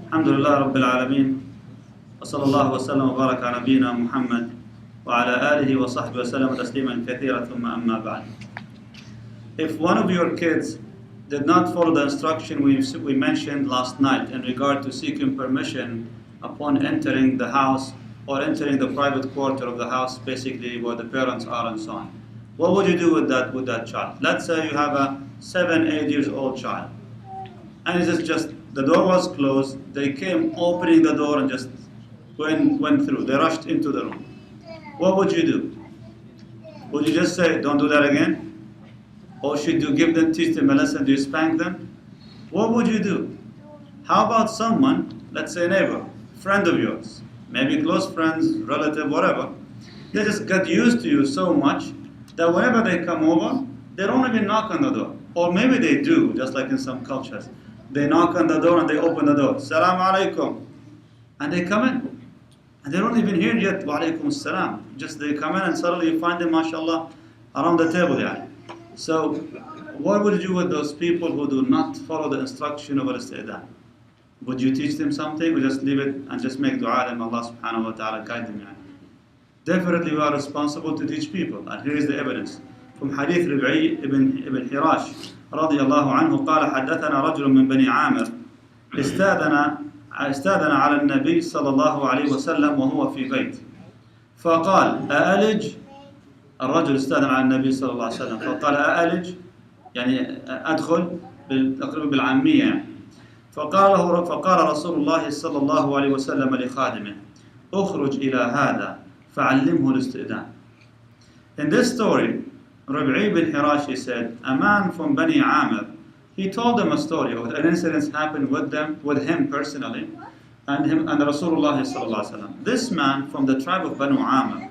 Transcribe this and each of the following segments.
الحمد لله رب العالمين وصلى الله وسلم وبارك على نبينا محمد وعلى آله وصحبه وسلم تسليما كثيرا ثم أما بعد. If one of your kids did not follow the instruction we mentioned last night in regard to seeking permission upon entering the house or entering the private quarter of the house, basically where the parents are and so on, what would you do with that child? Let's say you have a 7-8 years old child, and it's just the door was closed. They came opening the door and just went through. They rushed into the room. What would you do? Would you just say, "Don't do that again"? Or should you teach them a lesson? Do you spank them? What would you do? How about someone, let's say a neighbor, friend of yours, maybe close friends, relative, whatever, they just got used to you so much that whenever they come over, they don't even knock on the door. Or maybe they do, just like in some cultures. They knock on the door and they open the door. Salaam alaikum. And they come in. And they don't even hear yet, wa alaikum salam. Just they come in and suddenly you find them, mashallah, around the table. Yeah. So, what would you do with those people who do not follow the instruction of al-isti'dan? Would you teach them something, or just leave it and just make dua and Allah subhanahu wa ta'ala guide them? Definitely we are responsible to teach people, and here is the evidence. From hadith Rib'i ibn Hirash رضي الله عنه قال حدثنا رجل من بني عامر استاذن على النبي صلى الله عليه وسلم وهو في بيت فقال أألج. الرجل استأذن على النبي صلى الله عليه وسلم فقال أألج، يعني أدخل تقريبا بالعامية. فقال رسول الله صلى الله عليه وسلم لخادمه أخرج إلى هذا فعلمه الاستئذان. In this story, Rib'i bin Hirash said, a man from Bani Amir, he told them a story of an incident happened with him personally, and Rasulullah sallallahu alaihi wasallam. This man from the tribe of Banu Amir,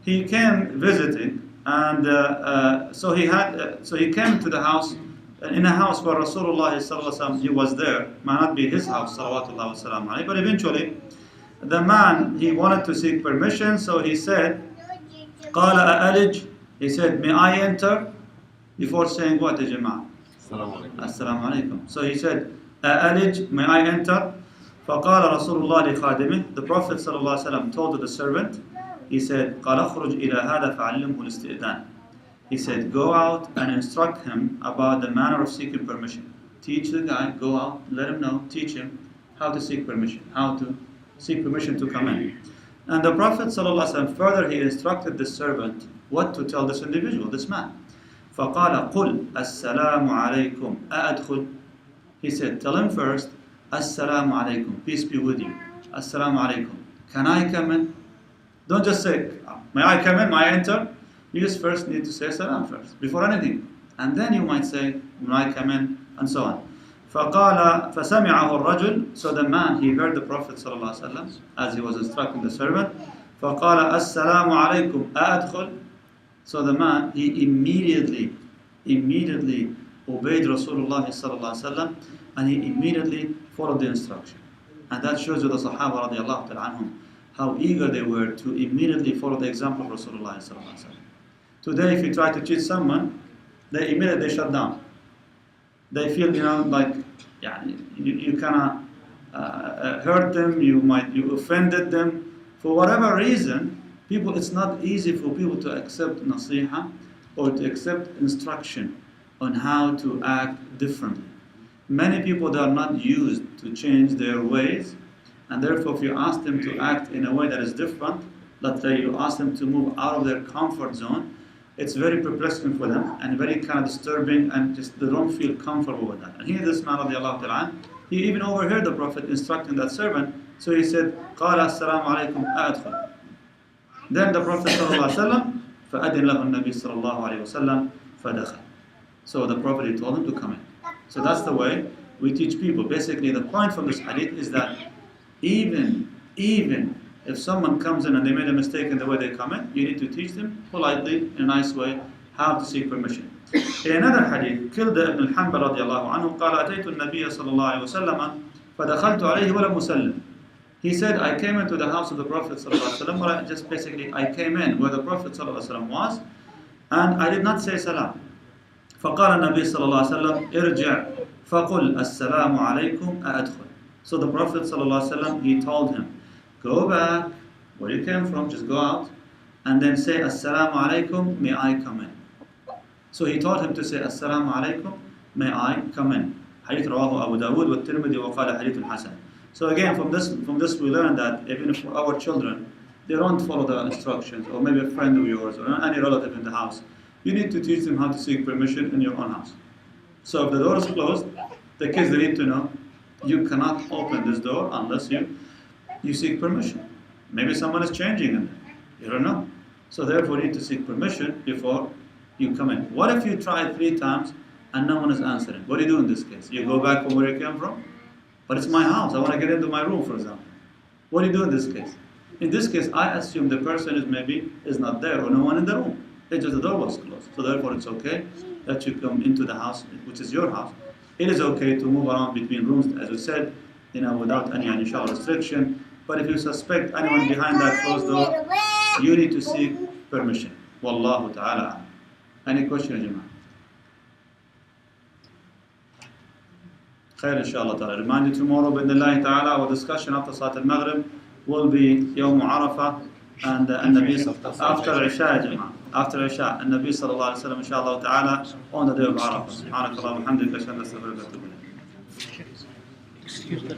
he came visiting, and so he came to the house, in a house where Rasulullah sallallahu alaihi wasallam, he was there. Might not be his house, salawatullah wasalam alayhi, but eventually the man, he wanted to seek permission, so he said, قال أألج. He said, may I enter? Before saying what, Jama'ah? Assalamu alaikum. So he said, أألج, may I enter? فقال رسول الله لخادمه. The Prophet sallallahu alaihi wasallam told the servant, he said, قال اخرج إلى هذا فعلمه الاستئذان. He said, go out and instruct him about the manner of seeking permission. Teach the guy, go out, let him know, teach him how to seek permission, how to seek permission to come in. And the Prophet ﷺ further, he instructed the servant what to tell this individual, this man. فَقَالَ قُلْ السَّلَامُ عَلَيْكُمْ أَأَدْخُلْ. He said, tell him first, Assalamu alaikum, peace be with you. Assalamu alaikum. Can I come in? Don't just say, may I come in, may I enter? You just first need to say salam first, before anything. And then you might say, may I come in, and so on. فَقَالَ فَسَمِعَهُ الرَّجُلُ. So the man, he heard the Prophet ﷺ as he was instructing the servant. فَقَالَ السَّلَامُ عَلَيْكُمْ أَأَدْخُلْ. So the man, he immediately obeyed Rasulullah ﷺ, and he immediately followed the instruction. And that shows you the Sahaba radiallahu ta'ala anhum, how eager they were to immediately follow the example of Rasulullah ﷺ. Today, if you try to cheat someone, they immediately shut down. They feel, like, you kind of hurt them, you offended them. For whatever reason, it's not easy for people to accept nasiha or to accept instruction on how to act differently. Many people, they are not used to change their ways, and therefore if you ask them to act in a way that is different, let's say you ask them to move out of their comfort zone, it's very perplexing for them and very kind of disturbing, and just they don't feel comfortable with that. And here this man radiallahu ta'ala, he even overheard the Prophet instructing that servant, so he said, قَالَ السَّلَامُ عَلَيْكُمْ أَأَدْخُلْ. Then the Prophet sallallahu alaihi wasallam, فَأَدِنْ لَهُ النَّبِي صلى الله عليه وسلم فَدَخَلْ. So the Prophet, he told him to come in. So that's the way we teach people. Basically, the point from this hadith is that even if someone comes in and they made a mistake in the way they come in, you need to teach them politely, in a nice way, how to seek permission. In another hadith, Kilda ibn al-Hanbal radiallahu anhu قال أتيت النبي صلى الله عليه وسلم فدخلت عليه ولم أسلم. He said, I came into the house of the Prophet ﷺ, but I came in where the Prophet ﷺ was, and I did not say salam. فقال النبي صلى الله عليه وسلم ارجع فقل السلام عليكم أأدخل. So the Prophet ﷺ, he told him, go back where you came from, just go out, and then say, Assalamu alaikum, may I come in? So he taught him to say, Assalamu alaikum, may I come in? Hadith rawahu Abu Dawood wa Tirmidhi wa qala hadithun hasan. So again, from this we learn that even if our children, they don't follow the instructions, or maybe a friend of yours, or any relative in the house, you need to teach them how to seek permission in your own house. So if the door is closed, the kids, they need to know, you cannot open this door unless you seek permission. Maybe someone is changing in there. You don't know. So therefore you need to seek permission before you come in. What if you try 3 times and no one is answering? What do you do in this case? You go back from where you came from? But it's my house. I want to get into my room, for example. What do you do in this case? In this case, I assume the person is not there or no one in the room. It's just the door was closed. So therefore it's okay that you come into the house, which is your house. It is okay to move around between rooms, as we said, without any initial restriction. But if you suspect anyone behind that closed door, you need to seek permission. Wallahu ta'ala. Any question, Jama'ah? Khair, inshallah ta'ala. Remind you tomorrow, bidnillahi ta'ala, our discussion after Salat al-Maghrib will be Yawm Arafah and Nabi after Isha, Jama'ah. After Isha, and Nabi sallallahu alayhi wa sallam, inshallah ta'ala, on the day of Arafah. Subhanakallah wa hamdika, ashhadu an la ilaha illa anta, astaghfiruka wa atubu ilayk. Excuse the